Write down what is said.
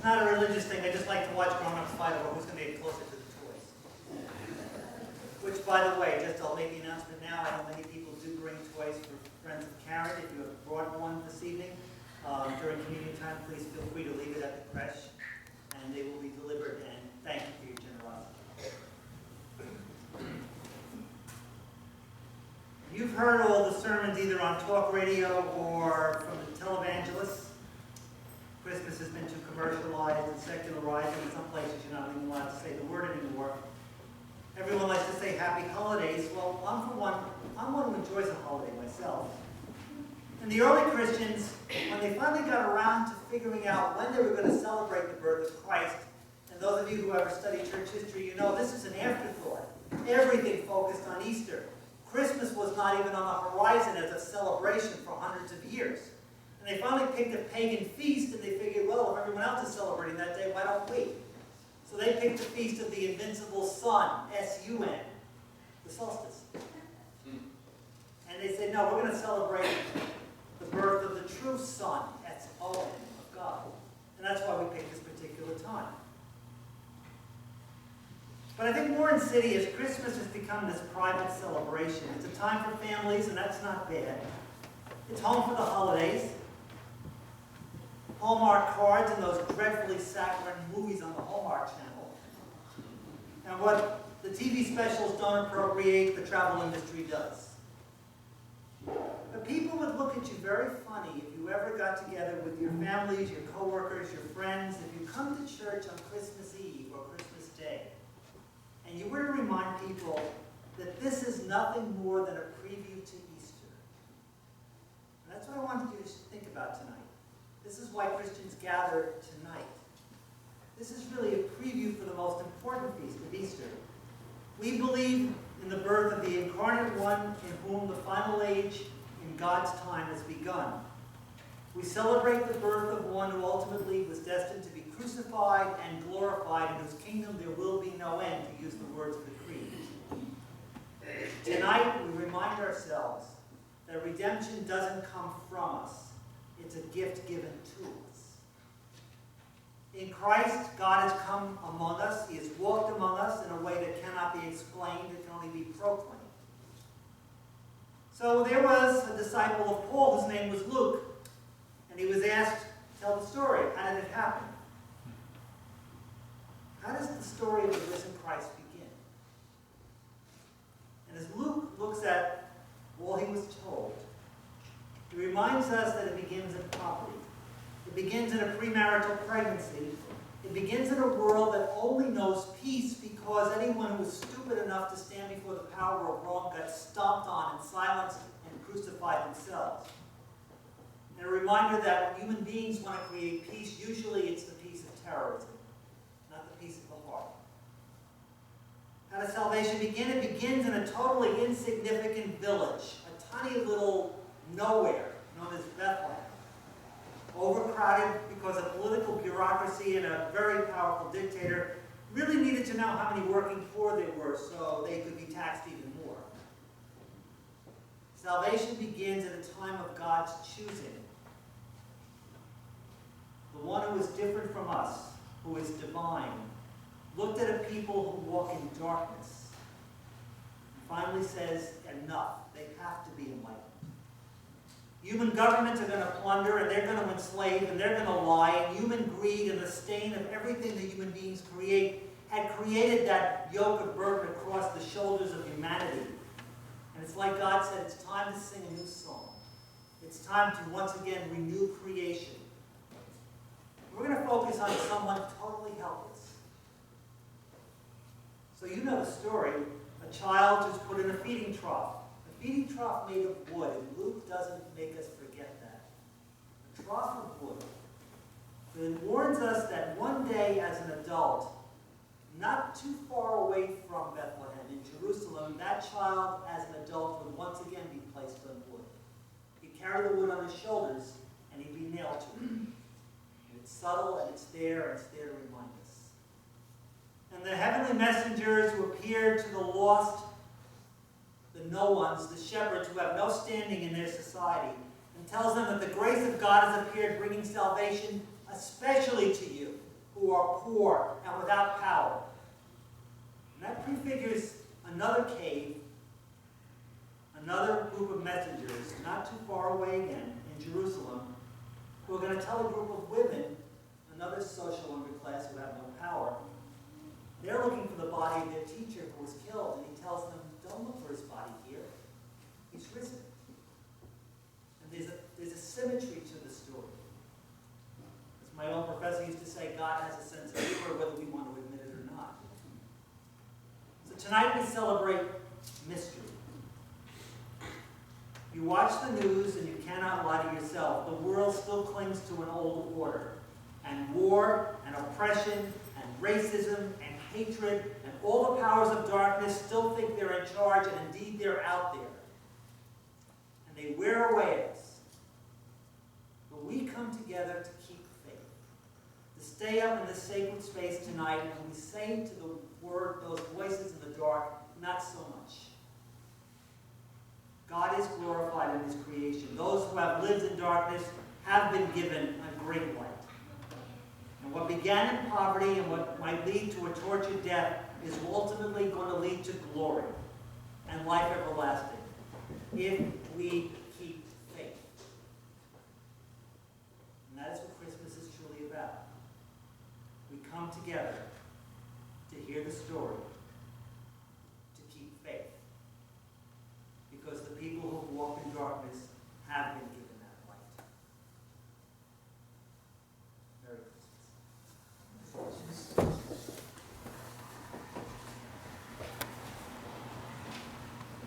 not a religious thing. I just like to watch grown-ups fight over who's going to get closer to the toys. Which, by the way, just I'll make the announcement now. I know many people do bring toys for Friends of Karen. If you have brought one this evening, during communion time, please feel free to leave it at the creche, and they will be delivered, and thank you for your generosity. You've heard all the sermons either on talk radio or from the televangelists. Christmas has been too commercialized and secularized, and in some places you're not even allowed to say the word anymore. Everyone likes to say happy holidays. Well, I'm one who enjoys a holiday myself. And the early Christians, when they finally got around to figuring out when they were going to celebrate the birth of Christ, and those of you who ever studied church history, you know this is an afterthought. Everything focused on Easter. Christmas was not even on the horizon as a celebration for hundreds of years. And they finally picked a pagan feast, and they figured, well, if everyone else is celebrating that day, why don't we? So they picked the feast of the invincible sun, S-U-N, the solstice. And they said, no, we're going to celebrate the birth of the true Son, S-O-N, of God. And that's why we picked this particular time. But I think more insidious, Christmas has become this private celebration. It's a time for families, and that's not bad. It's home for the holidays. Hallmark cards and those dreadfully saccharine movies on the Hallmark Channel. And what the TV specials don't appropriate, the travel industry does. But people would look at you very funny if you ever got together with your families, your coworkers, your friends, if you come to church on Christmas Eve or Christmas Day, and you were to remind people that this is nothing more than a preview to Easter. And that's what I wanted you to think about tonight. This is why Christians gather tonight. This is really a preview for the most important feast of Easter. We believe in the birth of the incarnate one in whom the final age in God's time has begun. We celebrate the birth of one who ultimately was destined to be crucified and glorified, in whose kingdom there will be no end, to use the words of the Creed. Tonight, we remind ourselves that redemption doesn't come from us. It's a gift given to us. In Christ, God has come among us. He has walked among us in a way that cannot be explained. It can only be proclaimed. So there was a disciple of Paul whose name was Luke. And he was asked, tell the story. How did it happen? How does the story of the risen Christ begin? And as Luke looks at all he was told, he reminds us that it begins in poverty. It begins in a premarital pregnancy. It begins in a world that only knows peace because anyone who was stupid enough to stand before the power of wrong got stomped on and silenced and crucified themselves. And a reminder that when human beings want to create peace, usually it's the peace of terrorism, not the peace of the heart. How does salvation begin? It begins in a totally insignificant village, a tiny little nowhere known as Bethlehem. Overcrowded because of political bureaucracy and a very powerful dictator really needed to know how many working poor there were so they could be taxed even more. Salvation begins at a time of God's choosing. The one who is different from us, who is divine, looked at a people who walk in darkness and finally says, enough. They have to be enlightened. Human governments are going to plunder, and they're going to enslave, and they're going to lie, and human greed and the stain of everything that human beings create had created that yoke of burden across the shoulders of humanity. And it's like God said, it's time to sing a new song. It's time to once again renew creation. We're going to focus on someone totally helpless. So you know the story. A child who's put in a feeding trough. A feeding trough made of wood, and Luke doesn't make us forget that. A trough of wood. But it warns us that one day as an adult, not too far away from Bethlehem, in Jerusalem, that child as an adult would once again be placed on wood. He'd carry the wood on his shoulders, and he'd be nailed to it. And it's subtle, and it's there to remind us. And the heavenly messengers who appeared to the lost, the no ones, the shepherds who have no standing in their society, and tells them that the grace of God has appeared, bringing salvation especially to you. who are poor and without power. And that prefigures another cave, another group of messengers, not too far away again, in Jerusalem, who are going to tell a group of women, another social underclass who have no power, they're looking for the body of their teacher who was killed, and he tells them, don't look for his body here. He's risen. And there's a symmetry to the story. As my old professor used to say, God has a sense of humor whether we want to admit it or not. So tonight we celebrate mystery. You watch the news and you cannot lie to yourself. The world still clings to an old order. And war and oppression and racism and hatred and all the powers of darkness still think they're in charge, and indeed they're out there. And they wear away at us. But we come together to keep faith, to stay up in the sacred space tonight, and we say to the word, those voices in the dark, not so much. God is glorified in his creation. Those who have lived in darkness have been given a great light. And what began in poverty and what might lead to a tortured death is ultimately going to lead to glory and life everlasting if we